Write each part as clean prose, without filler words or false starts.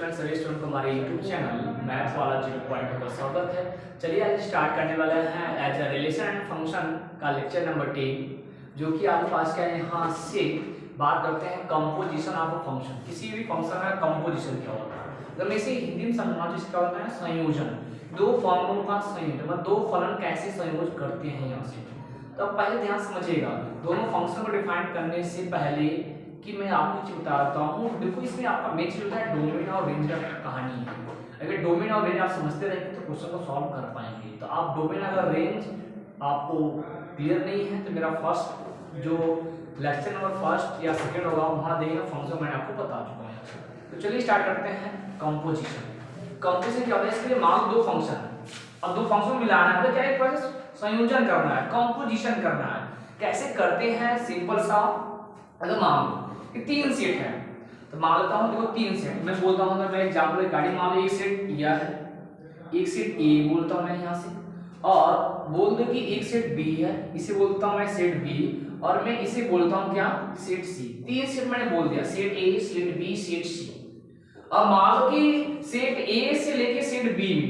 Friends सभी student को हमारे यूट्यूब चैनल मैथ्स वाला 0 का स्वागत है। चलिए आज स्टार्ट करने वाले हैं as a relation and function का लेक्चर नंबर 10, जो कि आपके पास क्या है। यहाँ से बात करते हैं कंपोजिशन ऑफ अ फंक्शन। किसी भी फंक्शन का कंपोजिशन क्या होता है, जब मैं इसे हिंदी में समझाऊँ तो इसका होता है संयोजन। दो फलनों का संयोजन, मतलब दो फलन कैसे संयोज करते हैं। यहाँ से तो पहले ध्यान समझिएगा, दोनों फंक्शन को डिफाइन करने से पहले कि मैं आपको चीज बताता हूँ। देखो इसमें आपका मेन चीज होता है डोमेन और रेंज का कहानी है। अगर डोमेन और रेंज आप समझते रहेंगे तो क्वेश्चन को सॉल्व कर पाएंगे। तो आप डोमेन अगर रेंज आपको क्लियर नहीं है तो मेरा फर्स्ट जो लेक्चर नंबर फर्स्ट या सेकंड होगा वहाँ देखिएगा, फंक्शन मैंने आपको बता चुका हूँ। तो चलिए स्टार्ट करते हैं कंपोजिशन। कंपोजिशन क्या होता है, इसके लिए मान दो फंक्शन है, अब दो फंक्शन मिलाना है तो क्या एक प्रोसेस संयोजन करना है, कंपोजिशन करना है। कैसे करते हैं, सिंपल सा। तो मान लो कि तीन सेट है, तो मान लेता हूँ देखो तीन सेट मैं बोलता हूँ। मैं एग्जांपल गाड़ी मान लो एक सेट यह है, एक सेट ए बोलता हूँ मैं यहाँ से, और बोल दो कि एक सेट बी है, इसे बोलता हूँ मैं सेट बी, और मैं इसे बोलता हूँ क्या, सेट सी। तीन सेट मैंने बोल दिया, set A, set B, set C. अब मान लो कि सेट ए से लेके सेट बी में,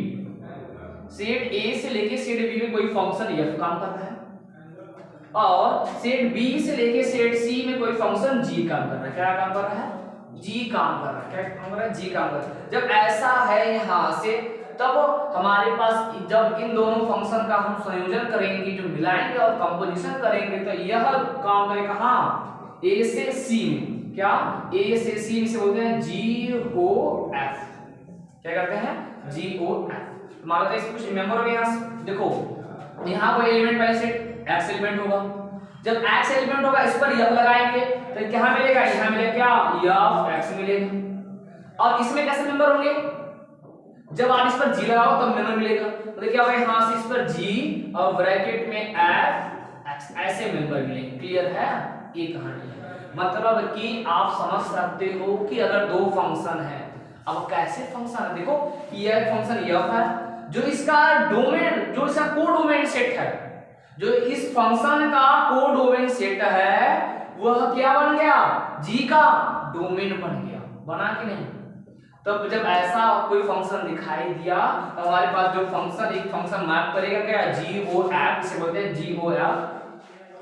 सेट ए से लेके सेट बी में कोई फंक्शन एफ काम कर रहा है, और सेट बी से लेके सेट सी में कोई फंक्शन जी काम कर रहा है। क्या काम कर रहा है, जी काम कर रहा है। क्या काम कर रहा है, जी काम कर रहा है। जब ऐसा है यहाँ से, तब हमारे पास जब इन दोनों फंक्शन का हम संयोजन करेंगे, जो मिलाएंगे और कंपोजिशन करेंगे, तो यह काम करेगा कहाँ, ए से सी में। क्या, ए से सी में से बोलते हैं जी ओ एफ। क्या करते हैं, जी ओ एफ। मान लो तो इसको कुछ रिमेंबर हो गया। यहाँ से देखो, यहाँ कोई एलिमेंट पहले से एक्स एलिमेंट होगा, जब एक्स एलिमेंट होगा इस पर यफ लगाएंगे तो क्या मिलेगा, यहाँ मिलेगा क्या, यफ एक्स मिलेगा। और इसमें कैसे मेंबर होंगे, जब आप इस पर जी लगाओ तब मेंबर मिलेगा। तो क्या होगा, यहाँ से इस पर जी और ब्रैकेट में एफ एक्स ऐसे मेंबर मिलेंगे। क्लियर है, ये कहानी है। मतलब कि आप समझ सकते हो कि अगर दो फंक्शन है, अब कैसे फंक्शन है, देखो यह फंक्शन यफ है, जो इसका डोमेन, जो इसका कोडोमेन सेट है, जो इस फंक्शन का कोडोमेन सेट है, वह क्या बन गया, जी का डोमेन बन गया। बना कि नहीं। तब जब ऐसा कोई फंक्शन दिखाई दिया तो हमारे पास जो फंक्शन, एक फंक्शन मैप करेगा क्या, जी ओ एफ, इसे बोलते हैं जी ओ एफ।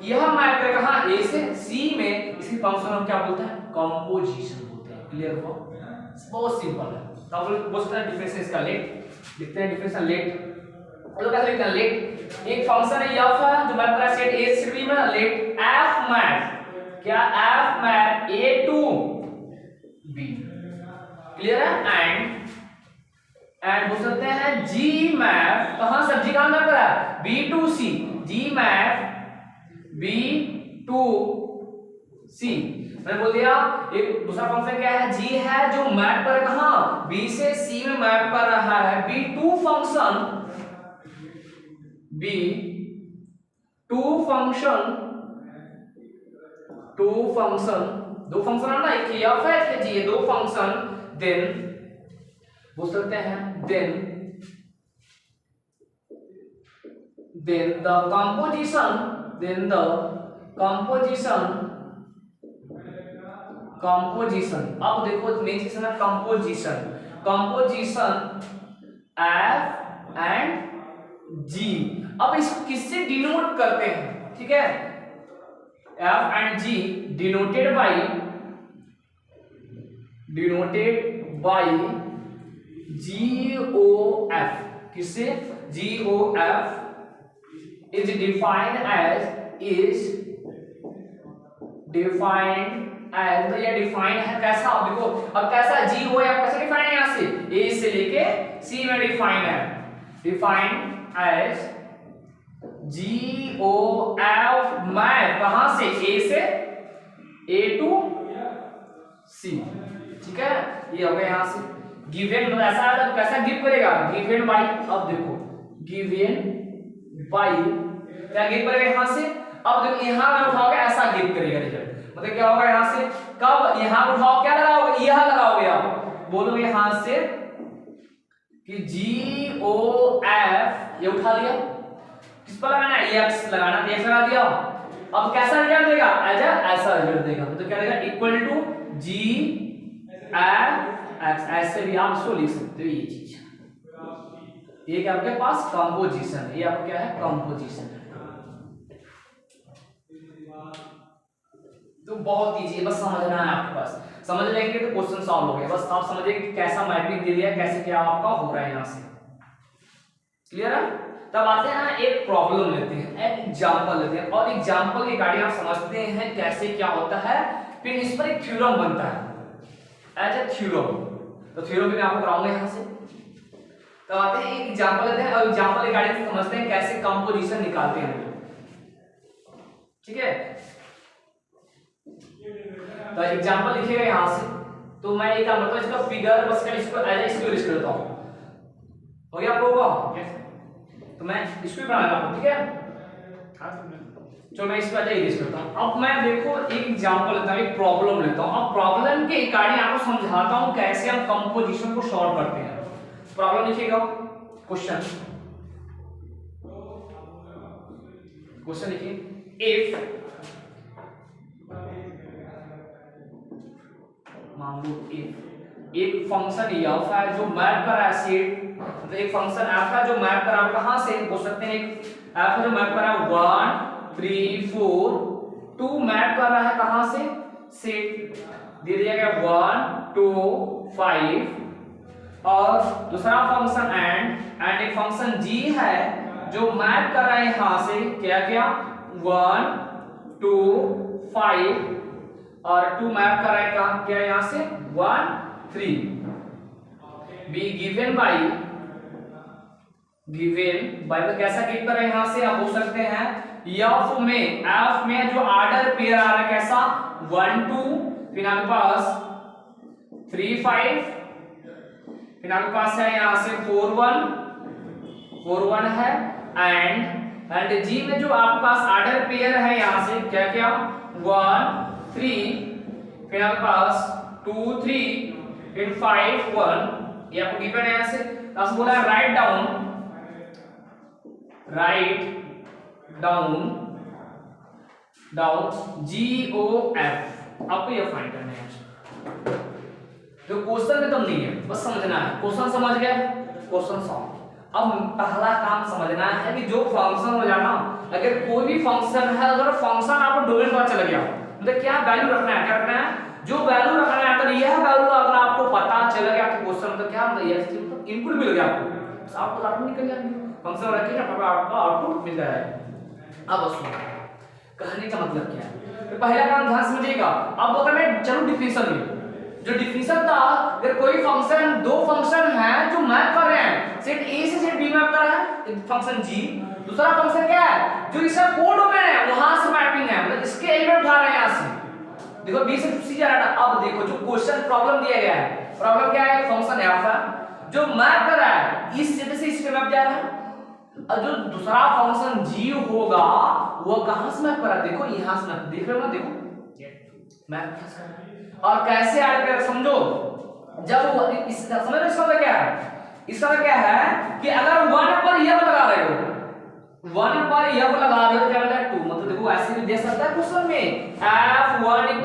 यह मैप करेगा कहां, ए से सी में। इसी फंक्शन को क्या बोलते हैं, कंपोजिशन बोलते हैं। क्लियर हुआ, बहुत सिंपल है। तो आप लोग बोलते हैं डिफरेंस इसका लेट, लिखते हैं डिफरेंस लेट। तो कैसे लिखते हैं, लेट एक फंक्शन है एफ है जो मैप कर रहा है सेट ए से बी में, लेट एफ मैप, क्या f map A to B. Clear है। एंड बोल सकते हैं जी मैप, कहां से जी का मैप कर रहा है, B to C, G map B to C. मैंने बोल दिया एक दूसरा फंक्शन क्या है, जी है, जो मैप कर कहां, बी से सी में मैप कर रहा है। बी टू फंक्शन, दो फंक्शन है ना, एक एफ है, एक जी है, दो फंक्शन। देन बोल सकते हैं देन द कंपोजिशन। अब देखो मेन चीज है कंपोजिशन एफ एंड जी। अब इसको किससे डिनोट करते हैं, ठीक है, f and g denoted by g o f. किससे, g o f is defined as, तो ये डिफाइंड है कैसा, देखो अब कैसा, जी ओ एफ कैसे डिफाइंड है, यहां से ए से लेके सी में डिफाइंड है, डिफाइंड एज जी ओ एफ मैप, कहां से, ए से ए टू सी। ठीक है, ये हो गया यहां से गिवन। ऐसा है तो कैसा गिव करेगा, गिवन बाई, अब देखो गिवन बाई क्या गिव करेगा यहां से। अब देखो यहां में उठाओगे ऐसा गिव करेगा रिजल्ट। मतलब क्या होगा यहां से, कब यहां उठाओ क्या लगाओगे, यह लगाओगे। आप बोलोगे यहां से कि जी ओ एफ, ये उठा लिया, किस पर लगाना है, एक्स लगाना, तो एक्स लगा दिया। अब कैसा रिजल्ट देगा, ऐसा रिजल्ट देगा। तो क्या देगा, equal to g f x, ऐसे भी आप इसको लिख सकते हो ये चीज। ये क्या आपके पास कंपोजिशन है, ये आपको क्या है कंपोजिशन है। तो बहुत इजी है, बस समझना है आपके पास, समझ लेंगे तो क्वेश्चन सॉल्व हो गया। बस आप समझिए कि कैसा मैपिंग दे दिया, कैसे क्या आपका हो रहा है यहाँ से। क्लियर है? तब आते हैं एक प्रॉब्लम लेते हैं, एक एग्जांपल लेते हैं, और एग्जांपल की गाड़ी आप समझते हैं कैसे क्या होता है, फिर इस पर एक थ्योरम बनता है एज ए थ्योरम। तो थ्योरम भी मैं आपको कराऊंगा यहाँ से। तो आते हैं एक एग्जांपल लेते हैं और एग्जांपल की गाड़ी समझते हैं कैसे कंपोजिशन निकालते हैं। ठीक है, तो एग्जांपल लिखिएगा यहाँ से। तो मैं एक काम करता हूँ, इसका फिगर बस कर इसको एज ए स्क्वेयर करता हूँ। हो गया आप लोगों का? तो मैं इसको बनाना हूँ, ठीक है। चलो मैं इसको ऐसे इरेज करता हूँ। अब मैं देखो एक एग्जांपल लेता हूँ, एक प्रॉब्लम लेता हूँ। अब प्रॉब्लम के अकॉर्डिंग आपको समझाता हूँ कैसे हम कंपोजिशन को सॉल्व करते हैं। प्रॉब्लम लिखिएगा, क्वेश्चन लिखिए, इफ मान लो एक फंक्शन f है जो मैप कर रहा है सेट, मतलब एक फंक्शन f है जो मैप कर रहा है कहां से बोल सकते हैं, एक f है जो मैप कर रहा है 1 3 4 2 मैप कर रहा है कहां से, सेट दे दिया गया 1 2 5, और दूसरा फंक्शन एंड एक फंक्शन g है जो मैप कर रहा है यहां से क्या क्या 1 2 5 और 2 मैप कर रहा है क्या यहां से 1 3, बी गिवन बाय तो कैसा गिव कर रहे हैं यहां से आप बोल सकते हैं f में जो ऑर्डर पेयर आ रहा है कैसा 1 2, फिर आपके पास 3 5, फिर आपके पास है यहां से 4 1 है, एंड g में जो आपके पास ऑर्डर पेयर है यहां से क्या क्या 1 3, फिर आपके पास 2 3, फिर 5 1, ये आपको गिवन है यहां से। तो बोला है राइट डाउन GOF, आपको ये फाइंड करना है। जो क्वेश्चन में तुम नहीं है, बस समझना है। क्वेश्चन समझ गए, क्वेश्चन सॉल्व। अब पहला काम समझना है कि जो फंक्शन हो जाना, अगर कोई भी फंक्शन है, अगर फंक्शन आपको डोमेन पता चल गया, मतलब क्या वैल्यू रखना है, क्या रखना है, जो वैल्यू रखना है, अगर यह वैल्यू अगर आपको पता चल गया तो क्वेश्चन तो क्या मतलब ये इनपुट मिल गया आपको, बस आपको आउटपुट निकल जाएगा। फंक्शन रखिए ना, आपको आउटपुट मिल जाएगा। अब सुनो कहने का मतलब क्या है, तो पहला काम ध्यान समझिएगा। अब होता है चलो डिफिनेशन में, जो डिफिनेशन था, अगर कोई फंक्शन, दो फंक्शन है जो मैप कर रहे हैं, सेट ए से सेट बी मैप कर रहा है, एक फंक्शन g, दूसरा फंक्शन क्या है जो इसका कोड डोमेन है वहां से मैपिंग है, मतलब इसके एलिमेंट उठा रहे हैं यहां से, देखो b से c जा रहा है। अब देखो जो क्वेश्चन प्रॉब्लम दिया गया है, प्रॉब्लम क्या है, फंक्शन f है जो मैप कर रहा है इस सेट से इस पे मैप जा रहा है, और जो दूसरा फंक्शन g होगा वो कहां से मैप कर रहा है, देखो यहां से मैप, देख रहे हो ना, देखो मैप कैसे, और कैसे ऐड कर समझो। जब इस समझ लो इसका क्या है, इसका क्या है कि अगर 1 पर यह लगा रहे हो, 1 पर यह लगा रहे हो क्या लगा 2, मतलब देखो ऐसे भी दे सकता है क्वेश्चन में f1 =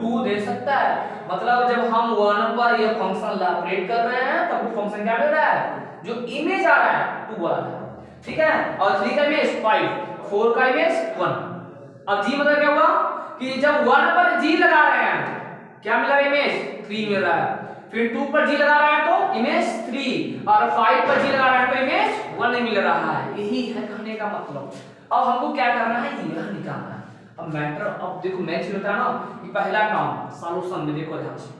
2 दे सकता है, मतलब जब हम 1 पर यह फंक्शन ऑपरेट कर रहे हैं तब वो फंक्शन क्या दे रहा है, जो इमेज आ रहा है 2 आ रहा है, ठीक है, और 3 का इमेज 5, 4 का इमेज 1। अब g मतलब क्या हुआ कि जब 1 पर g लगा रहे हैं क्या मिल रहा है, इमेज 3 मिल रहा है, फिर 2 पर g लगा रहा है तो इमेज 3, और 5 पर g लगा रहा है तो इमेज 1 मिल रहा है। यही है कहने का मतलब। अब हमको क्या करना है, यह निकालना है। अब मैटर, अब देखो मैच होता है ना कि पहला काम सॉल्यूशन में देखो ध्यान से,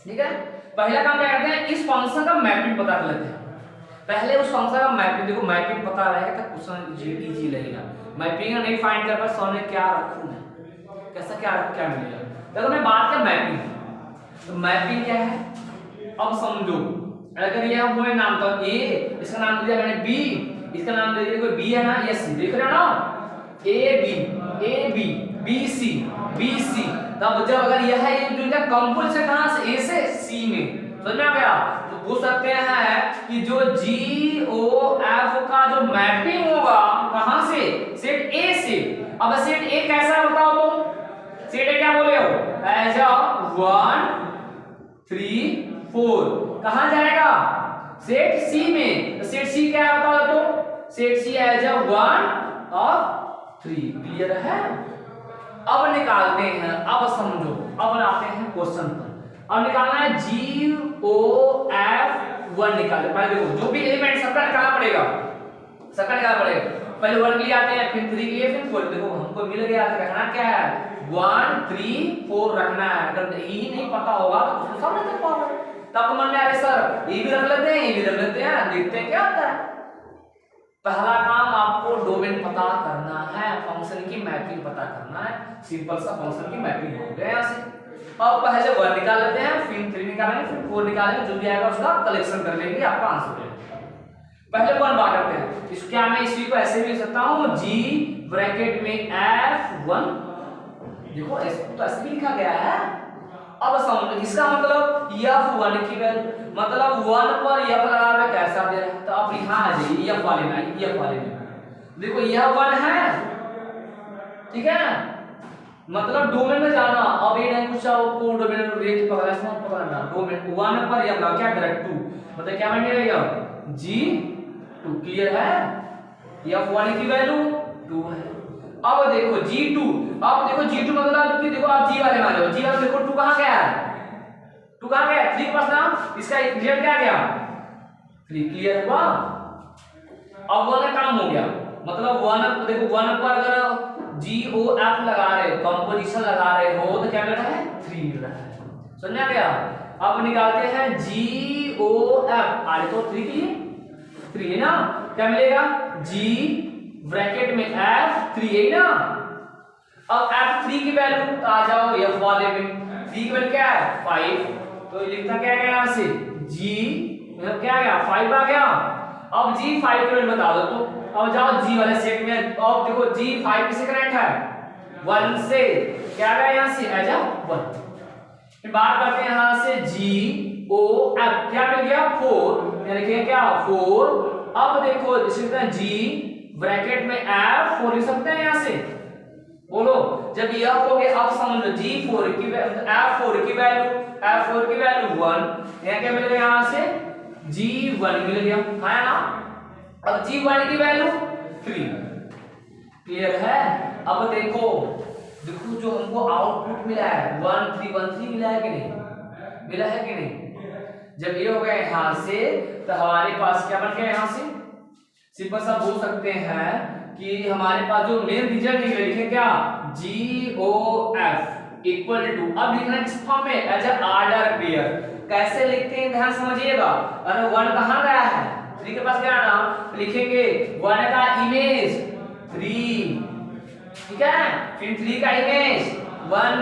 ठीक है, पहला काम क्या करते हैं, इस फंक्शन का मैपिंग पता कर लेते हैं। पहले उस फंक्शन का मैपिंग, देखो मैपिंग पता रहेगा तो क्वेश्चन इजी लगेगा। मैपिंग नहीं फाइंड कर पाए सामने क्या रखूं मैं, कैसा क्या मिलेगा। देखो मैं बात कर मैपिंग, तो मैपिंग क्या है, अब समझो, अगर ये हम नाम तो ए, इसका नाम दिया मैंने बी, इसका नाम दे दिया कोई बी है ना, ये सी, देख रहे हो ना, ए बी बी सी, तब जब अगर यह है जो इनका कंपोजिशन कहां से, ए से सी में, समझ में आ गया, तो पूछ सकते हैं कि जो जी ओ एफ का जो मैपिंग होगा कहां से, सेट ए से। अब सेट ए कैसा बताओ तो, सेट ए क्या बोले हो, एज अ 1 3 4 कहां जाएगा? सेट सी में। तो सेट सी क्या है बताओ तो? सेट सी है जब 1 और 3। क्लियर है? अब निकालते हैं, अब समझो, अब आते हैं क्वेश्चन पर। अब निकालना है GOF1 निकाले। पहले देखो जो भी एलिमेंट सबका निकालना पड़ेगा, सबका निकालना पड़ेगा। पहले 1 के लिए आते हैं, फिर 3 के लिए, फिर 4। देखो हमको मिल गया, तो रखना क्या है? 1 3 4 रखना है। अगर यही नहीं पता होगा तो उसको सब नहीं कर पाओगे। तब तो मन में आ रहा सर ये भी रख लेते हैं, ये भी रख लेते हैं, देखते हैं क्या आता है। पहला काम आपको डोमेन पता करना है, फंक्शन की मैपिंग पता करना है। सिंपल सा फंक्शन की मैपिंग हो गया यहाँ से। अब पहले 1 निकाल लेते हैं, फिर 3 निकालेंगे, फिर 4 निकालेंगे, जो भी आएगा उसका कलेक्शन कर लेंगे, आपका आंसर मिलेगा। पहले 1 बात करते हैं। इस क्या मैं इसी को ऐसे भी लिख सकता हूँ, G ब्रैकेट में F1। देखो इसको तो ऐसे भी लिखा गया है। अब समझो इसका मतलब F1 की वैल्यू, मतलब 1 पर F लगा रहे कैसा दे रहा है, तो आप यहां आ जाइए F वाले में, F वाले में देखो यह 1 है, ठीक है, मतलब डोमेन में जाना। अब ये नहीं पूछा आपको डोमेन में रेंज पकड़ना, समझ पकड़ना। डोमेन 1 पर F लगा क्या डायरेक्ट 2, मतलब क्या बन जाएगा G2। क्लियर है? F1 की वैल्यू 2 है। अब देखो G2, अब देखो G2 मतलब कि देखो आप G वाले में आ जाओ। G वाले देखो 2 कहां गया है? 2 कहां गया? 3 के पास ना, इसका रिजल्ट क्या गया? 3। क्लियर हुआ? अब 1 का काम हो गया, मतलब 1 देखो 1 पर अगर GOF लगा रहे हो, कंपोजिशन लगा रहे हो, तो क्या मिल रहा है? 3 मिल रहा है। समझ आ गया? अब निकालते हैं GOF। आगे तो 3 की 3 है ना, क्या मिलेगा? G ब्रैकेट में F3 है ना। अब F3 की वैल्यू आ जाओ F वाले में। 3 की वैल्यू क्या है? 5। तो लिखना क्या गया यहां से? G मतलब क्या गया? 5 आ गया। अब G5 की वैल्यू बता दो। तो अब जाओ G वाले सेट में। अब देखो G5 किससे कनेक्ट है? 1 से। क्या गया यहां से? आ जा 1। फिर बात करते हैं यहां से GOF। क्या मिल गया? 4। ये लिखेंगे क्या? 4। अब देखो इसे G ब्रैकेट में F4 लिख सकते हैं यहां से। बोलो जब यह हो गया, अब समझ लो G4 की F4 की वैल्यू 1। यहां क्या मिल गया? यहां से G1 मिल गया, है ना। अब G1 की वैल्यू 3। क्लियर है? अब देखो देखो जो हमको आउटपुट मिला है 1 3 1 3 मिला है कि नहीं? मिला है कि नहीं? जब ये हो गया यहां से, तो हमारे पास क्या बन गया यहां से? सिंपल सा बोल सकते हैं कि हमारे पास जो मेन रिजल्ट निकले, लिखे क्या? GOF इक्वल टू, अब लिखना किस फॉर्म में? As a order pair. कैसे लिखते हैं ध्यान समझिएगा। अरे 1 कहां गया है? 3 के पास गया ना, लिखेंगे 1 का इमेज 3, ठीक है, फिर 3 का इमेज 1।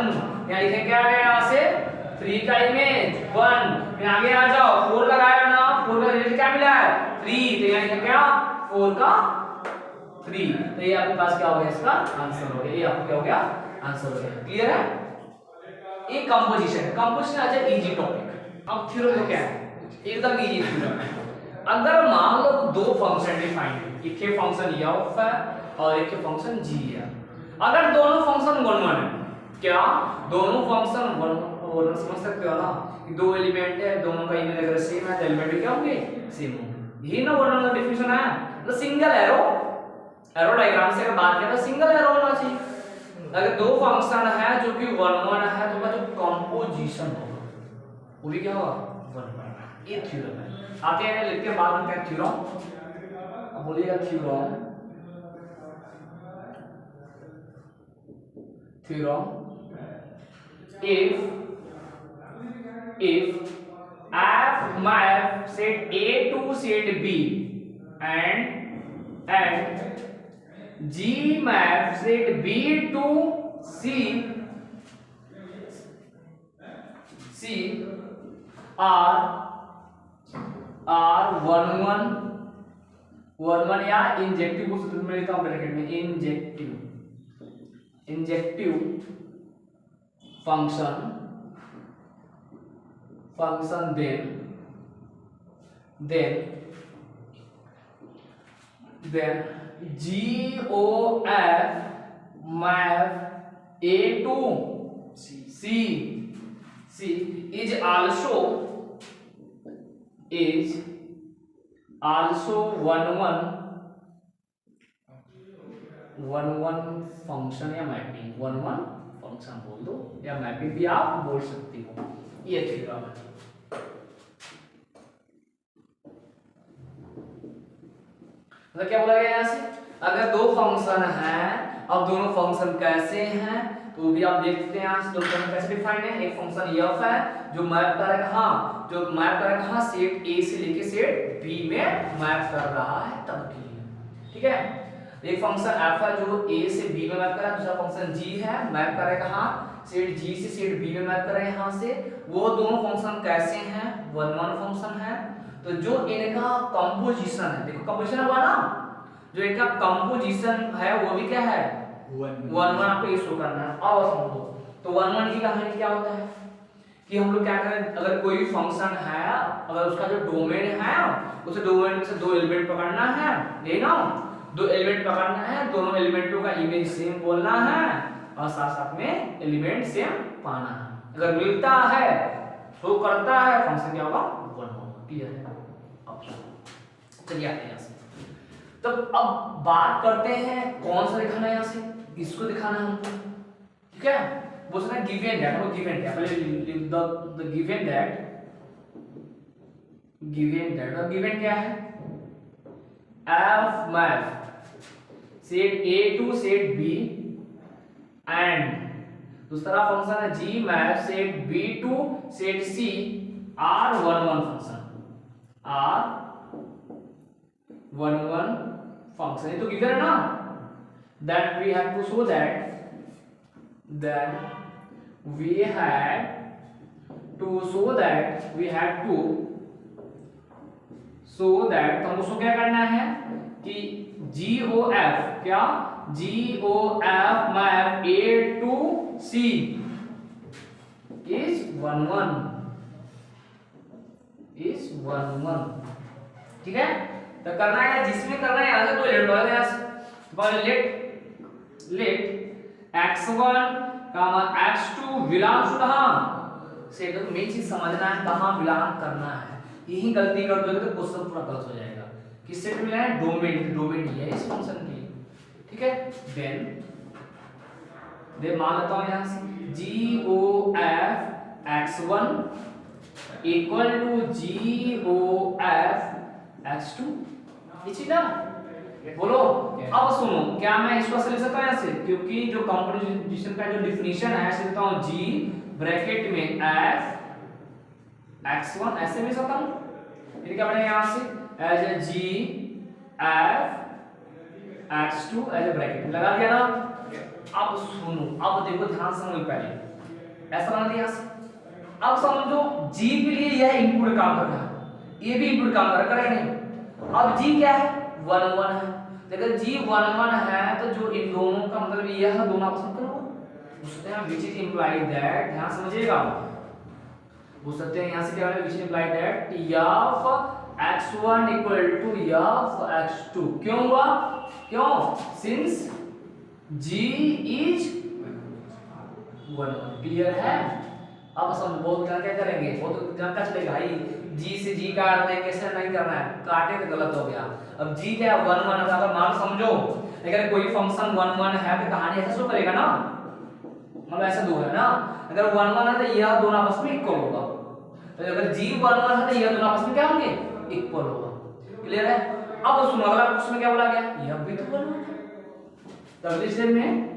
यहां लिखेंगे क्या गया यहां से? 3 का इमेज 1। फिर आगे आ जाओ 4 लगाया ना, 4 का रिजल्ट क्या मिला है? 3। तो यहां लिखेंगे क्या? 4 का 3। तो ये आपके पास क्या हो गया? इसका आंसर हो गया। ये आपको क्या हो गया? आंसर हो गया। क्लियर है? ये कंपोजिशन अच्छा इजी टॉपिक। अब थ्योरम क्या है? एकदम इजी थ्योरम। अगर मान लो 2 फंक्शन डिफाइंड है, एक के फंक्शन f है और एक के फंक्शन g है। अगर दोनों फंक्शन 1 1 है, क्या दोनों फंक्शन 1 1 समझ सकते हो ना कि 2 एलिमेंट है, दोनों का इमेज अगर सेम है तो एलिमेंट क्या होंगे? सेम होंगे। यही ना 1 1 का डेफिनेशन है। तो सिंगल एरो डायग्राम से अगर बात करें तो सिंगल एरो होना चाहिए। अगर 2 फंक्शन है जो कि 1 1 है, तो जो कंपोजिशन होगा वो भी क्या होगा? 1 1। ये थ्योरम है। आते हैं लिखते हैं, बात करते हैं थ्योरम। अब बोलिएगा theorem if f map set A to set B and G map set B to C are 1 1 या इंजेक्टिव को सूत्र में लिखता हूं ब्रैकेट में, injective function then GOF map A to C is also is also one one function या mapping, one function बोल दो या मैपिंग भी आप बोल सकती हो। ये थ्योरम है। मतलब क्या बोला गया यहाँ से, अगर दो फंक्शन हैं, अब दोनों फंक्शन कैसे हैं तो भी आप देखते हैं। यहाँ दो फंक्शन कैसे डिफाइन है। एक फंक्शन f है जो मैप करेगा, हाँ जो मैप करेगा हाँ सेट A से लेके सेट B में मैप कर रहा है तब के लिए, ठीक है। एक फंक्शन f है जो A से B में मैप कर रहा है, दूसरा फंक्शन g है मैप करेगा हाँ सेट G से सेट B में मैप कर रहा है यहाँ से। वो दोनों फंक्शन कैसे हैं, वन फंक्शन है। तो जो इनका कंपोजिशन है, देखो कंपोजिशन हुआ ना, जो इनका कंपोजिशन है वो भी क्या है, वन आपको ये शो करना है। और समझो तो वन की कहानी क्या होता है कि हम लोग क्या करें, अगर कोई फंक्शन है, अगर उसका जो डोमेन है उसे डोमेन में से दो एलिमेंट पकड़ना है, यही ना, दो एलिमेंट पकड़ना है, दोनों एलिमेंटों का इमेज सेम बोलना है और साथ साथ में एलिमेंट सेम पाना है। अगर मिलता है शो करता है फंक्शन क्या होगा, वन होगा। क्लियर है। चलिए आते हैं यहाँ से। तो अब बात करते हैं कौन सा दिखाना है, यहाँ से इसको दिखाना है हमको, ठीक है। वो सुना गिवन दैट, वो गिवन क्या, पहले द गिवन दैट, और गिवन क्या है, f map set A to set B and दूसरा फंक्शन है g map set B to set C are one function, are one function. ये तो गिवन है ना, that we have to show that we had to show that तो हमको क्या करना है कि GOF क्या, GOF map A to C is one, ठीक है। तो करना है जिसमें करना है यहाँ से तो लेट वाले यहाँ से तो late x1 x2 belongs to कहाँ से, तो मेन चीज समझना है कहाँ बिलोंग करना है। यही गलती कर दोगे तो क्वेश्चन पूरा गलत हो जाएगा। किससे मिला है, डोमेन, डोमेन है इस फंक्शन की, ठीक है। देन मान लेता हूँ यहाँ से GOF x1 equal to GOF x2, ये चीज ना बोलो। अब सुनो, क्या मैं इसको ऐसे लिख सकता हूँ यहाँ से, क्योंकि जो कंपोजिशन का जो डिफिनीशन है ऐसे लिखता हूँ G ब्रैकेट में F x1 ऐसे भी सकता हूँ। फिर क्या बनेगा यहाँ से as a G F x2 as a bracket में लगा दिया ना। अब सुनो, अब देखो ध्यान से समझो, पहले ऐसा बना दिया। अब समझो G के लिए यह इनपुट काम कर रहा है, ये भी इनपुट काम कर रहा है नहीं। अब G क्या है, वन है। अगर G वन है तो जो इन दोनों का मतलब यह दोनों आपस में करो पूछते हैं which is implied that, ध्यान समझिएगा, पूछ सकते हैं यहाँ से क्या है which is implied that T of x1 equal to T of x2। क्यों हुआ, क्यों, since G is one. Clear है। अब सब बहुत क्या करेंगे, बहुत ध्यान का चलेगा भाई, G से G काट देंगे, ऐसा नहीं करना है, काटे तो गलत हो गया। अब G क्या वन है, अगर मान समझो अगर कोई फंक्शन वन है तो कहानी ऐसा शो करेगा ना, मतलब ऐसा दो है ना, अगर वन है तो यह दोनों आपस में इक्वल होगा, तो अगर G वन है तो यह दोनों आपस में क्या होंगे, इक्वल होगा। क्लियर है। अब सुनो अगला क्वेश्चन में क्या बोला गया, यह भी तो वन है, तब इस में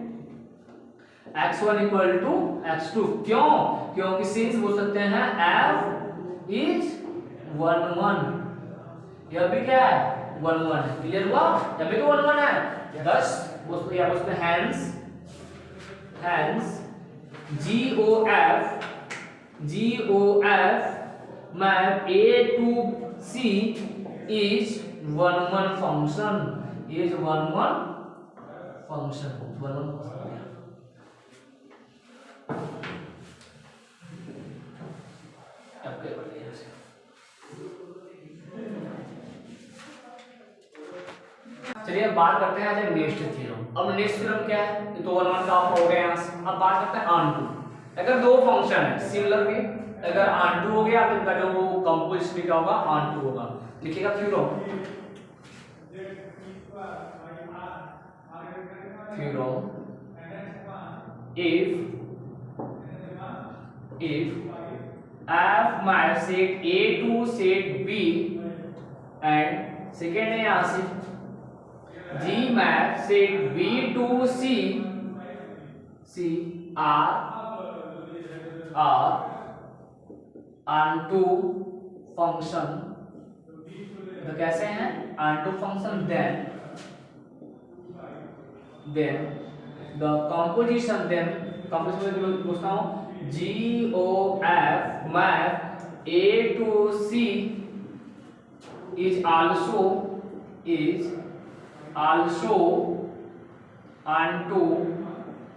x1 इक्वल टू x2। क्यों, क्योंकि सिंस बोल सकते हैं f इज वन, यह भी क्या है, वन है। क्लियर हुआ, यह भी तो वन है। thus बोलते हैं hence GOF map A to C is one function, is one function, चलिए बात करते हैं आज नेक्स्ट थ्योरम। अब नेक्स्ट थ्योरम क्या है, तो वन का हो गया यहाँ से। अब बात करते हैं ऑन टू, अगर दो फंक्शन है सिमिलर में अगर ऑन टू हो गया तो इनका जो कंपोजिशन क्या होगा, ऑन टू होगा। लिखिएगा theorem, theorem if f map set A to set B and second है यहाँ से G map set B to C are onto function, तो कैसे हैं onto function, then the composition, पूछता हूँ GOF map A to C is also onto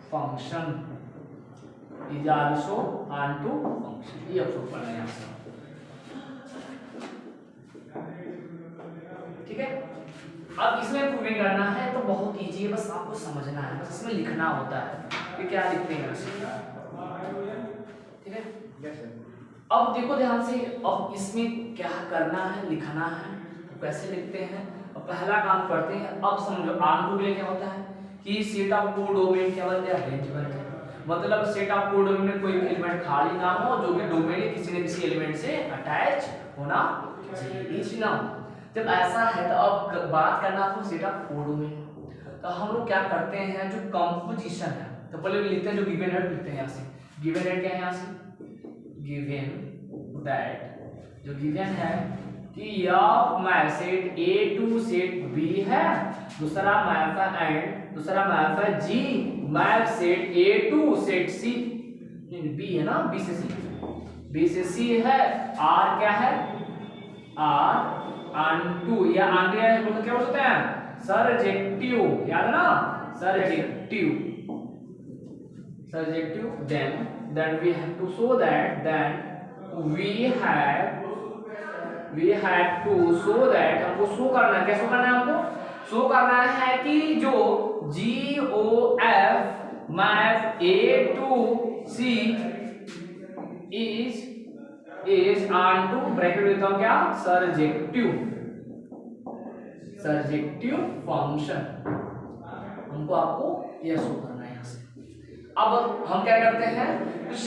function, is also onto function। ये proof करना है यहाँ से, ठीक है। अब इसमें प्रूविंग करना है तो बहुत इजी है, बस आपको समझना है, बस इसमें लिखना होता है कि क्या लिखते हैं, ठीक है। अब देखो ध्यान से, अब इसमें क्या करना है, लिखना है, तो कैसे लिखते हैं। अब पहला काम करते हैं, अब समझो ऑन टू के लिए क्या होता है कि सेट ऑफ कोडोमेन क्या बनता है, रेंज बनता है। मतलब सेट ऑफ कोडोमेन में कोई एलिमेंट खाली ना हो, जो कि डोमेन किसी न किसी एलिमेंट से अटैच होना चाहिए ना। जब ऐसा है तो अब बात करना आपको सेट ऑफ कोडोमेन, तो हम लोग क्या करते हैं, जो कंपोजिशन है तो पहले लिखते हैं, जो गिवन है लिखते हैं यहाँ से। गिवन है क्या है यहाँ से, गिवन दैट, जो गिवन है कि यह map set A to set B है, दूसरा मैप है एंड दूसरा मैप है G map set A to set C, नहीं B है ना, B से C है, R क्या है, R onto या onto है, क्या बोल सकते हैं, सर्जेक्टिव, याद है ना, surjective, then we have to show that we have to show that, हमको शो करना है, क्या शो करना है, हमको शो करना है कि जो GOF map A to C is onto bracket देता हूं क्या, सर्जेक्टिव फंक्शन, हमको आपको यह शो करना है यहाँ से। अब हम क्या करते हैं, कुछ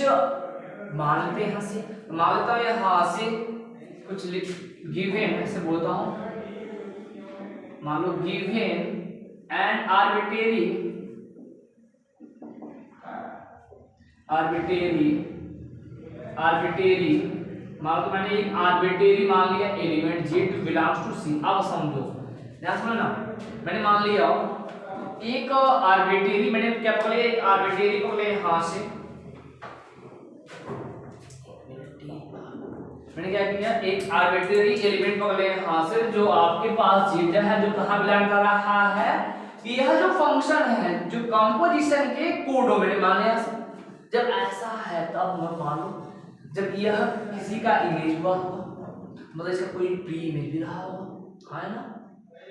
मान लेते हैं यहाँ से, मान लेता हूँ यहाँ से कुछ गिवन ऐसे बोलता हूँ, मान लो गिवन एंड आर्बिट्रेरी मान लो, तो मैंने एक आर्बिट्रेरी मान लिया element Z belongs to C। अब समझो, ध्यान सुनो ना, मैंने मान लिया एक आर्बिट्रेरी, मैंने क्या पकड़े, आर्बिट्रेरी पकड़े यहाँ से, मैंने क्या किया, एक आर्बिट्रेरी एलिमेंट पकड़े यहाँ से, जो आपके पास Z है, जो कहाँ बिलोंग कर रहा है, यह जो फंक्शन है, जो कंपोजिशन के कोडोमेन मान लिया। जब ऐसा है तब मैं मानो जब यह किसी का इमेज हुआ होगा, मतलब इसका कोई प्री इमेज भी रहा होगा, है ना,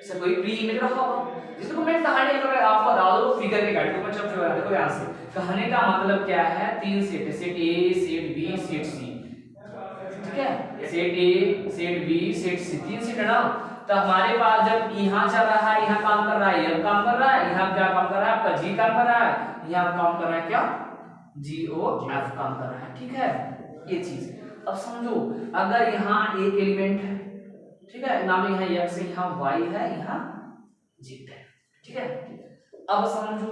इसका कोई प्री इमेज रहा होगा, जिसको मैं कहानी आपको बता दो फिगर के गाइड को, मतलब देखो यहाँ से कहने का मतलब क्या है, तीन सेट है, set A set B set C, ठीक है, set A set B set C, तीन सेट है ना। तो हमारे पास जब यहाँ चल रहा है, यहाँ काम कर रहा है, यहाँ काम कर रहा है, यहाँ क्या काम कर रहा है, आपका G काम कर रहा है, यहाँ काम कर रहा है क्या, GOF काम कर रहा है, ठीक है, ये चीज। अब समझो अगर यहाँ एक एलिमेंट है, ठीक है, नाम यहाँ X है, यहाँ Y है, यहाँ Z है, ठीक है। अब समझो,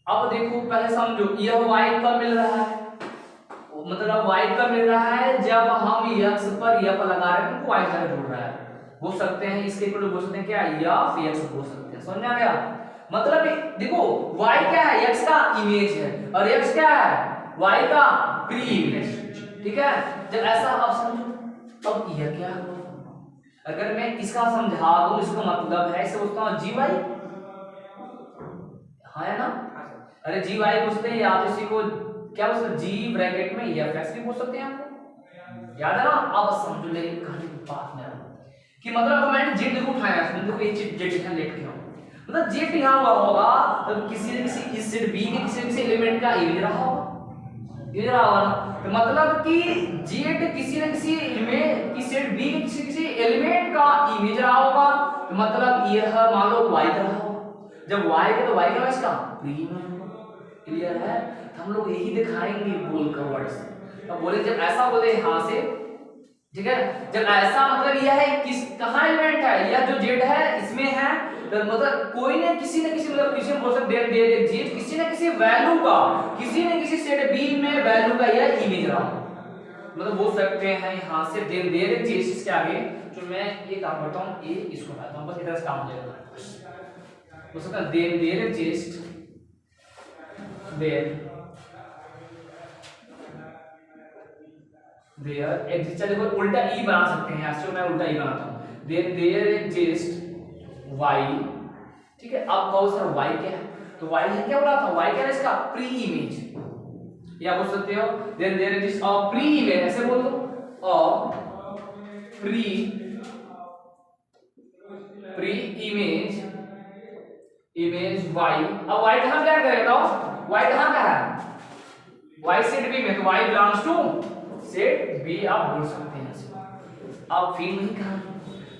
अब देखो पहले समझो, यह Y कब मिल रहा है, मतलब Y कब मिल रहा है, जब हम X पर F लगा रहे हैं तो Y से जुड़ रहा है, बोल सकते हैं इसके इक्वल बोल सकते हैं क्या, F बोल सकते हैं, समझ में आ गया। मतलब देखो Y क्या है, X का इमेज है, और X क्या है, Y का प्री इमेज, ठीक है। जब ऐसा अब समझो, अब यह क्या है, अगर मैं इसका समझा दूं, इसका मतलब है, इसे बोलता हूं GY, है ना, अरे GY बोलते हैं, या तो इसी को क्या बोल सकते हैं, G ब्रैकेट में FX भी बोल सकते हैं, आपको याद है ना। अब समझो ले कहानी की बात में कि मतलब मैंने Z देखो उठाया, समझो कि Z यहां लेट के मतलब Z यहां हुआ होगा, तो किसी न किसी इस सेट B के किसी न किसी एलिमेंट का इमेज रहा होगा, ये रहा होगा ना, तो मतलब कि जेड किसी न किसी एलिमेंट की सेट बी के किसी एलिमेंट का इमेज रहा होगा, तो मतलब यह मान लो y का रहा होगा, जब y का तो y का इसका प्री इमेज होगा। क्लियर है? तो हम लोग यही दिखाएंगे बोल कर वर्ड से। तो बोले जब ऐसा बोले यहां से, ठीक है, जब ऐसा मतलब यह है किस कहां एलिमेंट है, यह जो जेड है इसमें है, तो मतलब कोई ने किसी न किसी मतलब किसी बोल सकते दे दे जेड किसी न किसी वैल्यू का किसी न किसी सेट बी में वैल्यू का यह इमेज रहा, मतलब बोल सकते हैं यहां से देन देयर एक्सिस्ट के आगे जो मैं ये काम करता हूं, ये इसको कहता हूं, बस इधर से काम हो जाएगा। बोल सकते हैं then there exist there there exist, देखो उल्टा ई बना सकते हैं, ऐसे मैं उल्टा ई बनाता हूं, देन देयर एक्सिस्ट y, ठीक है। अब कहो सर y क्या है, तो y है क्या बोला था, y क्या है इसका प्री इमेज, या बोल सकते हो then there exist a pre image, ऐसे बोल दो a pre image image y। अब y कहां क्या करेगा, बताओ y कहां का है, y सेट b में, तो y belongs to set b आप बोल सकते हैं इसे। अब फिर नहीं कहा,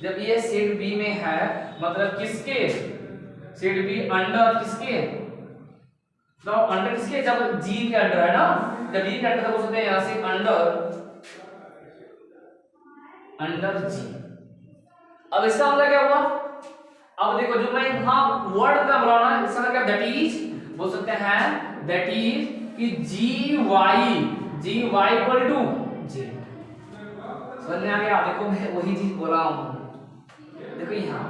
जब ये सेट b में है मतलब किसके, सेट b अंडर किसके, तो अंडर किसके, जब g के अंडर है ना, जब g के अंडर बोल सकते हैं यहां से अंडर g। अब इसका मतलब क्या हुआ, अब देखो जो मैं यहां वर्ड का बोला ना, इसका क्या दैट इज बोल सकते हैं दैट इज कि gy इक्वल टू z। समझ में आ गया? देखो मैं वही चीज बोला हूं, देखो यहाँ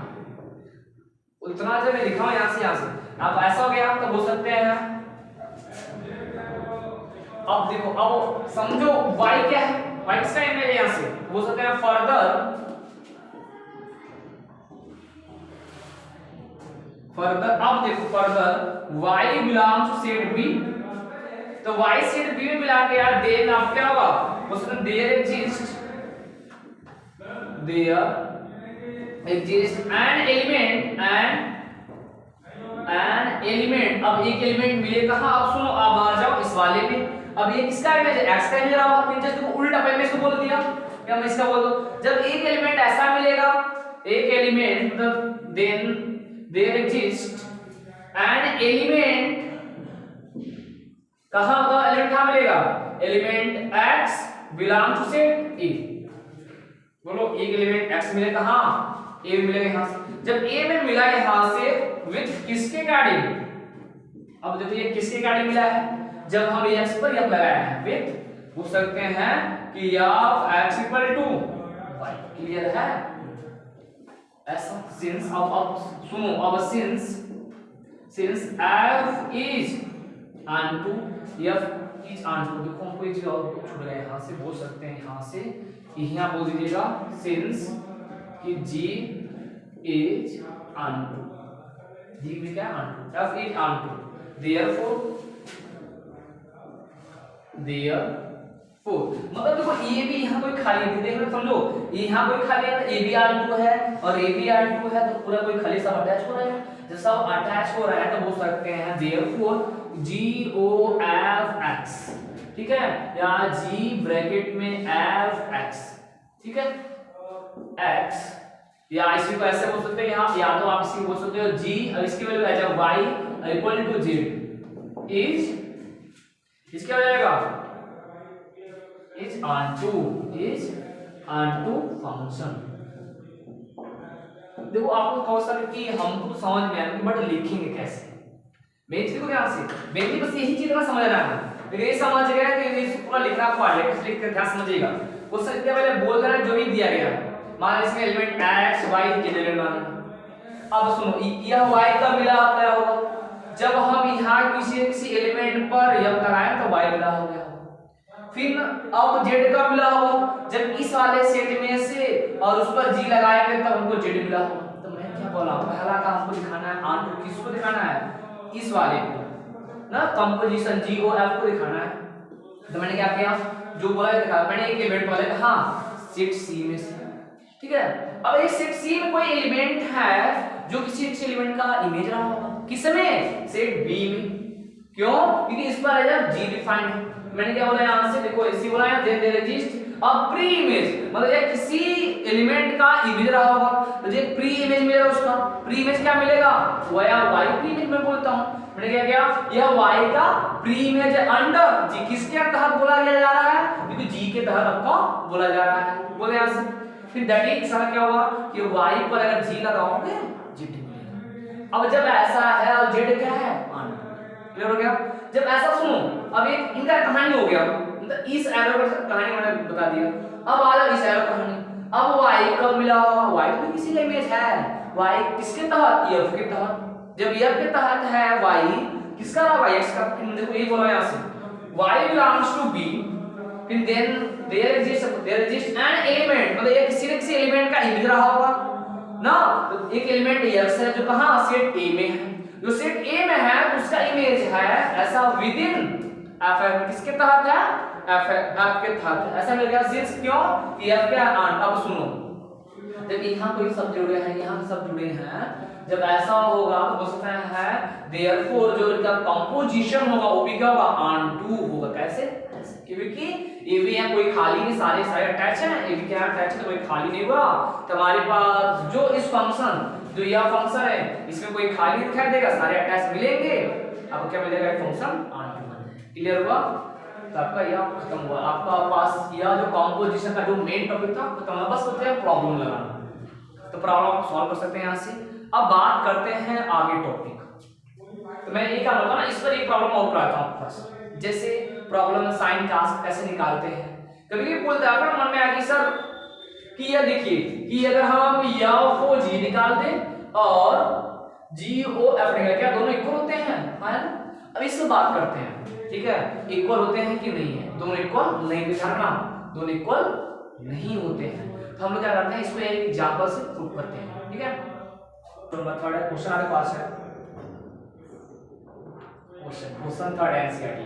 उतना जब मैं लिखा हूं यहां से अब ऐसा हो गया तो बोल सकते हैं, अब देखो अब समझो y क्या है, y किसका इमेज है, यहां से बोल सकते हैं फर्दर अब देखो further y belongs to set b, तो y सेट b में मिला के यार देन अब क्या होगा, बोल सकते हैं देयर एक्सिस्ट an element अब एक एलिमेंट मिले कहां, अब सुनो अब आ जाओ इस वाले में, अब ये किसका इमेज है, x का इमेज रहा होगा, फिर जस्ट को उल्टा पहले मैं इसको बोल दिया या मैं इसका बोल दो, जब एक एलिमेंट ऐसा मिलेगा, एक एलिमेंट मतलब then there exist an element कहां होगा, एलिमेंट कहां मिलेगा, element x belong to set a। बोलो एक एलिमेंट x मिले कहां, a में मिलेगा यहां से, जब a में मिला यहां से विद किसके गाड़ी, अब देखो ये किसके गाड़ी मिला है, जब हम x पर यह लगाया है विद पूछ सकते हैं कि x equal to y। Clear है? ऐसा सिंस अब सुनो अब since f is onto f is onto, देखो हमको एक चीज और छूट गया यहां से, बोल सकते हैं यहां से यहां बोल दीजिएगा सिंस कि g इज onto, g में क्या onto, f is onto, therefore मतलब देखो ये भी यहाँ कोई खाली है, देखो समझो यहाँ कोई खाली है, ए बी R2 है और ए बी R2 है, तो पूरा कोई खाली सब अटैच हो रहा है, जब सब अटैच हो रहा है तो बोल सकते हैं therefore GOFX, ठीक है, या G ब्रैकेट में FX, ठीक है, X या इसी को ऐसे बोल सकते हैं यहाँ, या तो आप इसी बोल सकते हो G और इसकी वैल्यू है जब Y equal to Z is इसके हो जाएगा is onto फंक्शन। देखो आपको कहो सर कि हमको तो समझ में आया बट लिखेंगे कैसे, मेन चीज को ध्यान से मेन बस यही चीज ना समझना है, लेकिन ये समझ गया कि ये पूरा लिखना पड़ेगा, कैसे लिख कर ध्यान समझिएगा। क्वेश्चन के पहले बोल रहा है जो भी दिया गया, मान लीजिए इसमें एलिमेंट x y के एलिमेंट माना, अब सुनो यह y का मिला क्या होगा, जब हम यहाँ किसी एलिमेंट पर यह लगाएं तो y मिला हो गया, फिर अब z का मिला होगा, जब इस वाले सेट में से और उस पर g लगाएंगे तब हमको z मिला होगा। तो मैं क्या बोला, पहला काम हमको दिखाना है onto, किसको दिखाना है, इस वाले को ना, कंपोजिशन GOF को दिखाना है। तो मैंने क्या किया, जो बोला दिखा, मैंने एक एलिमेंट बोला था हाँ सेट C में से, ठीक है। अब एक सेट C में कोई एलिमेंट है जो किसी एक एलिमेंट का इमेज रहा होगा, किसमें, सेट B में, क्यों, क्योंकि इस पर है G डिफाइंड है, मैंने क्या बोला यहाँ से, देखो इसी बोला है then there exist a pre image, मतलब ये किसी एलिमेंट का इमेज रहा होगा, तो ये प्री इमेज मिलेगा उसका। प्री इमेज क्या मिलेगा, वो या वाई प्री इमेज मैं बोलता हूं। मैंने क्या किया, यह वाई का प्री इमेज अंडर जी, किसके तहत बोला जा रहा है, क्योंकि जी के तहत आपका बोला जा रहा है, बोले यहां से। फिर दैट इज सारा क्या होगा कि वाई पर अगर जी लगाओगे जेड मिलेगा। अब जब ऐसा है और जेड क्या है क्लियर हो गया। जब ऐसा सुनो, अब एक इनका कहानी हो गया, मतलब इस एरो का कहानी मैंने बता दिया। अब आ जाओ इस एरो कहानी। अब y कब मिला, y तो किसी का इमेज है, y किसके तहत, f के तहत। जब f के तहत है y किसका रहा, x का। देखो ये बोला यहां से y belongs to b, फिर then there exists an element, मतलब ये किसी एलिमेंट का इमेज रहा होगा ना। तो एक एलिमेंट x है जो कहां सेट a में है, जो सेट A में है उसका इमेज है ऐसा विद इन f, किसके तहत है, f के तहत। ऐसा मिल गया सिंस क्यों कि f के आंट। अब सुनो, जब यहाँ कोई सब जुड़े हैं, यहाँ सब जुड़े हैं, जब ऐसा होगा तो हो सकता है देयरफॉर जो इनका कंपोजिशन होगा वो भी क्या होगा, ऑन2 होगा। कैसे, क्योंकि ये भी है कोई खाली नहीं, सारे अटैच हैं, ये भी क्या अटैच है, तो कोई खाली नहीं हुआ। तो हमारे पास जो इस फंक्शन जो यह फंक्शन है इसमें कोई खाली दिखाई देगा, सारे अटैच मिलेंगे, आपको क्या मिलेगा, एक फंक्शन ऑन2। क्लियर हुआ, तो आपका यह खत्म हुआ। आपका पास यह जो कंपोजिशन का जो मेन टॉपिक था खत्म हुआ, बस होता है प्रॉब्लम लगाना। तो प्रॉब्लम आप सॉल्व कर सकते हैं यहाँ से। अब बात करते हैं आगे टॉपिक। तो मैं ये क्या बोलता ना, इस पर एक प्रॉब्लम और कराता हूँ पास, जैसे प्रॉब्लम में साइन कास्ट कैसे निकालते हैं। कभी भी बोलते हैं मन में आगे सर कि यह देखिए कि अगर हम यह को जी निकाल दें और जी ओ एफ निकाल, क्या दोनों इक्वल होते हैं, है ना। अब इससे बात करते हैं, ठीक है, इक्वल होते हैं कि नहीं है, दोनों इक्वल नहीं, दिखाना दोनों इक्वल नहीं होते हैं। तो हम लोग क्या करते हैं, इसको एक एग्जांपल से प्रूव करते हैं, ठीक है। तो थर्ड क्वेश्चन हमारे पास है, क्वेश्चन थर्ड एनसीईआरटी।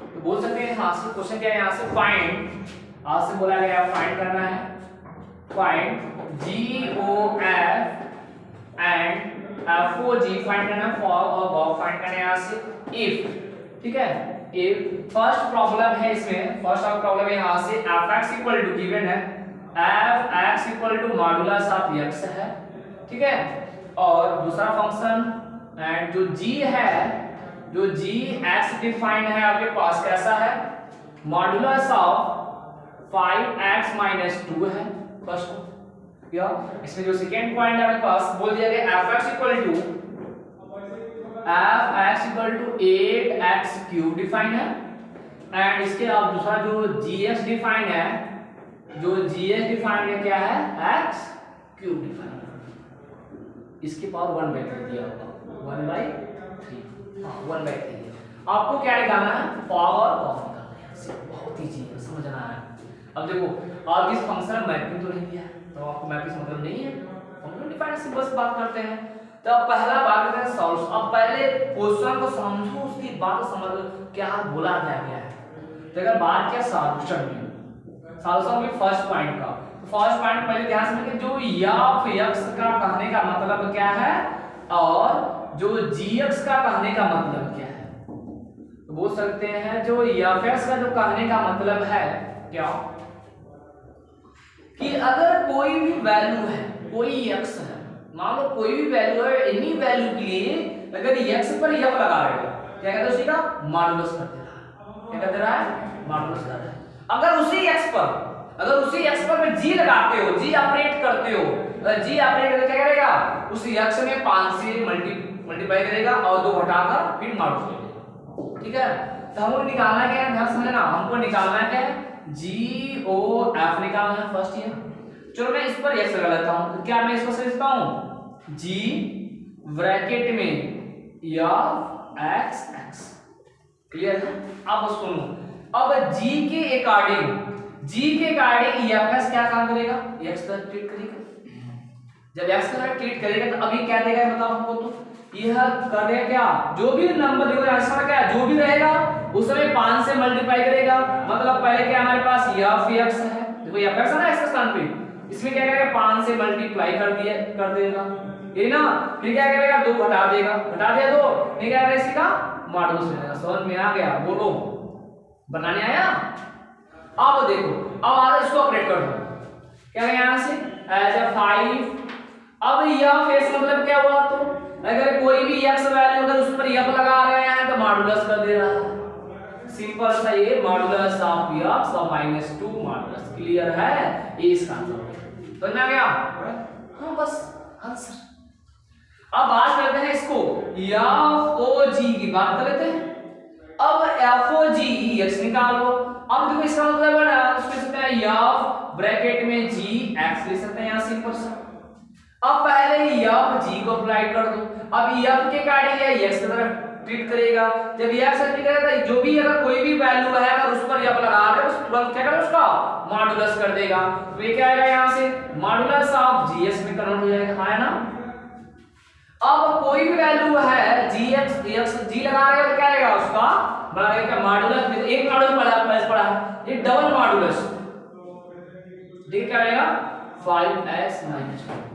तो बोल सकते हैं यहाँ से क्वेश्चन क्या है, यहाँ से फाइंड, आज से बोला गया फाइंड करना है, find g o f and f o g find करना है, फॉर और बॉब फाइंड करना है यहाँ से इफ, ठीक है। इफ फर्स्ट प्रॉब्लम है इसमें, फर्स्ट प्रॉब्लम है यहाँ से f x equal to given है f x equal to modulus of x है, ठीक है। और दूसरा फंक्शन एंड जो जी है, जो जी एक्स डिफाइंड है आपके पास कैसा है, मॉडुलस ऑफ 5x - 2 है फर्स्ट। या इसमें जो सेकेंड पॉइंट है हमारे पास बोल दिया गया fx equal to 8x³ defined है। एंड इसके अब दूसरा जो gx डिफाइंड है, जो gx डिफाइंड है क्या है, x³ डिफाइंड है, इसके पावर 1/3 दिया होगा, 1/3, हाँ 1/3। आपको क्या निकालना है, पावर कॉमन करना है, बहुत ईजी है, समझना है। अब देखो आप इस फंक्शन में मैपिंग तो नहीं दिया है, तो आपको मैपिंग मतलब नहीं है, हम लोग डिफाइन से बस बात करते हैं। तो अब पहला बात करते हैं सॉल्यूशन। अब पहले क्वेश्चन को समझो, उसके बाद समझ क्या बोला गया है। तो अगर बात किया सॉल्यूशन में फर्स्ट पॉइंट का, तो फर्स्ट पॉइंट पहले ध्यान से रखिए, जो f x का कहने का मतलब क्या है और जो gx का कहने का मतलब क्या है। तो बोल सकते हैं जो f x का जो कहने का मतलब है क्या, कि अगर कोई भी वैल्यू है, कोई x है, मान लो कोई भी वैल्यू है, एनी वैल्यू के लिए अगर x पर f लगा रहेगा, क्या कहते हैं उसी का मॉडुलस कर दे रहा है, क्या कर दे रहा है, मॉडुलस कर रहा है। अगर उसी x पर में g लगाते हो, g ऑपरेट करते हो, g ऑपरेट करके क्या करेगा, उस x में 5 से मल्टीप्लाई करेगा और 2 हटाकर फिर मॉडुलस ले लेगा, ठीक है। तो हमको निकालना क्या है, ध्यान समझना, हमको निकालना क्या है, जी ओ एफ निकालना है फर्स्ट ईयर। चलो मैं इस पर x लगा लेता हूं, तो क्या मैं इसको समझता हूं, g ब्रैकेट में f x x, क्लियर है। अब सुनो, अब g के अकॉर्डिंग f x क्या काम करेगा, x का ट्रीट करेगा। जब x का ट्रीट करेगा तो अभी क्या देगा बताओ हमको, तो यह करेगा क्या, जो भी नंबर देखो आंसर क्या जो भी रहेगा उस समय 5 से मल्टीप्लाई करेगा, मतलब पहले क्या हमारे पास f(x) है, देखो f(x) है ना x के स्थान पे, इसमें क्या करेगा 5 से मल्टीप्लाई कर देगा, ये ना, फिर क्या करेगा 2 घटा दिया 2, फिर क्या करेगा इसी का मॉडुलस लेगा। समझ में आ गया, बोलो बनाने आया। अब देखो, अब आ इसको ऑपरेट कर दो, क्या है यहां से एज ए 5। अब यह फेस मतलब क्या हुआ, तो अगर कोई भी x वैल्यू अगर उस पर f लगा रहे हैं तो मॉडुलस कर दे रहा है। सिंपल सा ये मॉडुलस ऑफ x और -2 मॉडुलस। क्लियर है ये इसका आंसर समझ आ गया। हाँ बस आंसर। अब बात करते हैं इसको FOG की बात कर लेते हैं। अब FOG x निकालो। अब देखो इसका मतलब है ना, उसके सकते हैं f ब्रैकेट में g x ले सकते हैं यहां सिंपल सा। अब पहले f g को अप्लाई कर दो। अब f के कार्डिंग है x की तरफ ट्रीट करेगा। जब x ट्रीट करेगा जो भी अगर कोई भी वैल्यू है अगर उस पर f लगा रहे उस तुरंत क्या करेगा उसका मॉडुलस कर देगा। तो ये क्या आएगा यहां से मॉडुलस ऑफ gx में कन्वर्ट हो जाएगा, हाँ है ना। अब कोई भी वैल्यू है gx g लगा रहे हो तो क्या आएगा उसका बराबर मॉडुलस में एक मॉडुलस पड़ा है, ये डबल मॉडुलस देखिए क्या आएगा 5x -2।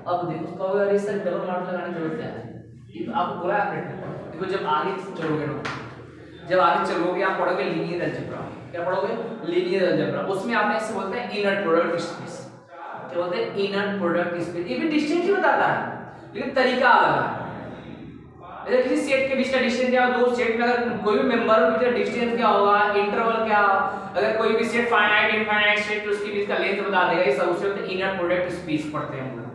अब देखो उसका अगर इस तरह डबल मॉडुलस लगाने की जरूरत है, ये तो आपको बोला है। देखो जब आगे चलोगे ना, जब आगे चलोगे आप पढ़ोगे लीनियर अलजेब्रा। क्या पढ़ोगे लीनियर अलजेब्रा, उसमें आपने इसे बोलते हैं इनर प्रोडक्ट स्पेस। क्या बोलते हैं इनर प्रोडक्ट स्पेस। ये भी डिस्टेंस ही बताता है लेकिन तरीका अलग है। जैसे किसी सेट के बीच का डिस्टेंस क्या, दो सेट में अगर कोई भी मेंबर के बीच का डिस्टेंस क्या होगा, इंटरवल क्या, अगर कोई भी सेट फाइनाइट इनफाइनाइट सेट तो उसके बीच का लेंथ बता देगा। ये सब उसे इनर प्रोडक्ट स्पेस पढ़ते हैं हम लोग,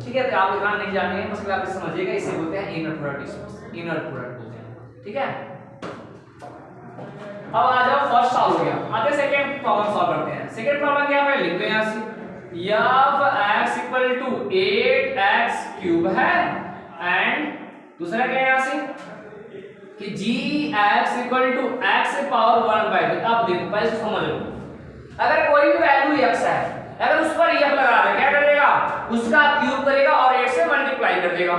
ठीक है। तो आप इतना नहीं जानेंगे बस आप समझिएगा, इसे बोलते हैं inner product space, inner product बोलते हैं, ठीक है। अब आ जाओ फर्स्ट सॉल्व हो गया, आते सेकंड प्रॉब्लम सॉल्व करते हैं। सेकंड प्रॉब्लम क्या है लिखते हैं यहां से f x 8x³ है एंड दूसरा क्या है यहां से कि gx x पावर 1/3। अब देखो पहले समझ लो, अगर कोई भी वैल्यू x है अगर उस पर f लगा रहे क्या करेगा उसका क्यूब करेगा और 8 से मल्टीप्लाई कर देगा।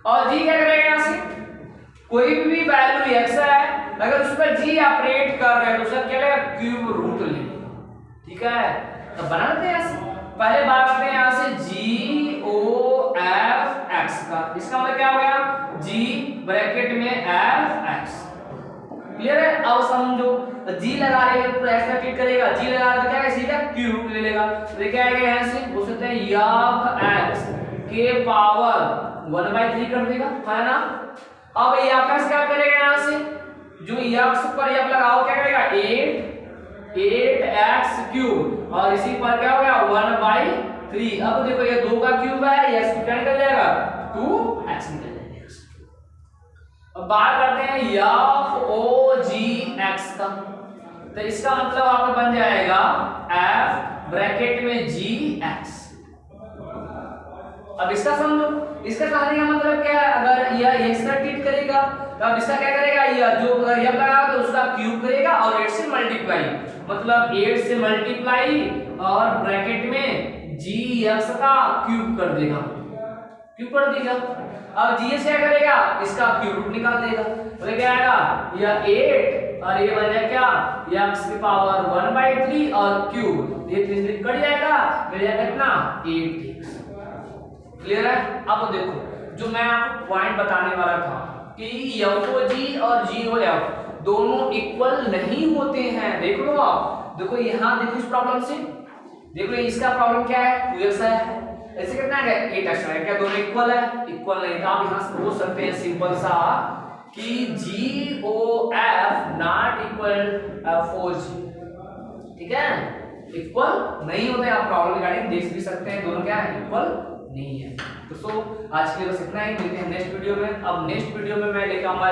और g क्या करेगा यहां से कोई भी वैल्यू x है अगर उस पर g ऑपरेट कर रहे हैं तो उसका क्या लेगा क्यूब रूट लेगा, ठीक है। तो बना लेते हैं ऐसे, पहले बात करते हैं यहां से GOF x का, इसका मतलब क्या हो गया g ब्रैकेट में f(x). क्लियर है। अब समझो g लगा रहे हैं तो ऐसा ट्रीट करेगा, g लगा रहे तो क्या है सीधा क्यूब ले लेगा। तो क्या आएगा यहां से बोल सकते हैं f(x) के पावर 1/3 कर देगा, है ना। अब f(x) क्या करेगा यहां से जो x पर f लगाओ क्या करेगा 8x³ और इसी पर क्या हो गया 1/3। अब देखो ये 2 का क्यूब है, ये x क्या निकल जाएगा 2x निकल जाएगा। अब बात करते हैं FOGX का, तो इसका मतलब आपका बन जाएगा f ब्रैकेट में gx। अब इसका समझो, इसका कहने का मतलब क्या है अगर यह x का ट्रीट करेगा तो अब इसका क्या करेगा यह जो अगर यह लगा तो उसका क्यूब करेगा और 8 से मल्टीप्लाई, मतलब 8 से मल्टीप्लाई और ब्रैकेट में gx का क्यूब कर देगा, क्यूब कर देगा। अब gx क्या करेगा इसका क्यूब रूट निकाल देगा, तो क्या आएगा यह 8 और ये बन जाएगा क्या x की पावर 1/3 और क्यूब, ये 3 से कट जाएगा मिल जाएगा कितना 8x। क्लियर है। अब देखो जो मैं आपको पॉइंट बताने वाला था कि FOG और GOF दोनों इक्वल नहीं होते हैं। देख लो आप, देखो यहाँ देखो इस प्रॉब्लम से देख लो, इसका प्रॉब्लम क्या है 2x है, ऐसे कितना है 8x है, क्या दोनों इक्वल है, इक्वल नहीं। तो आप यहाँ से बोल सकते हैं सिंपल सा कि GOF नॉट इक्वल FOG, ठीक है, इक्वल नहीं होते। आप प्रॉब्लम रिगार्डिंग देख भी सकते हैं दोनों क्या है इक्वल नहीं है। तो आज के लिए बस इतना ही, मिलते हैं नेक्स्ट वीडियो में। अब नेक्स्ट वीडियो में मैं लेकर आऊंगा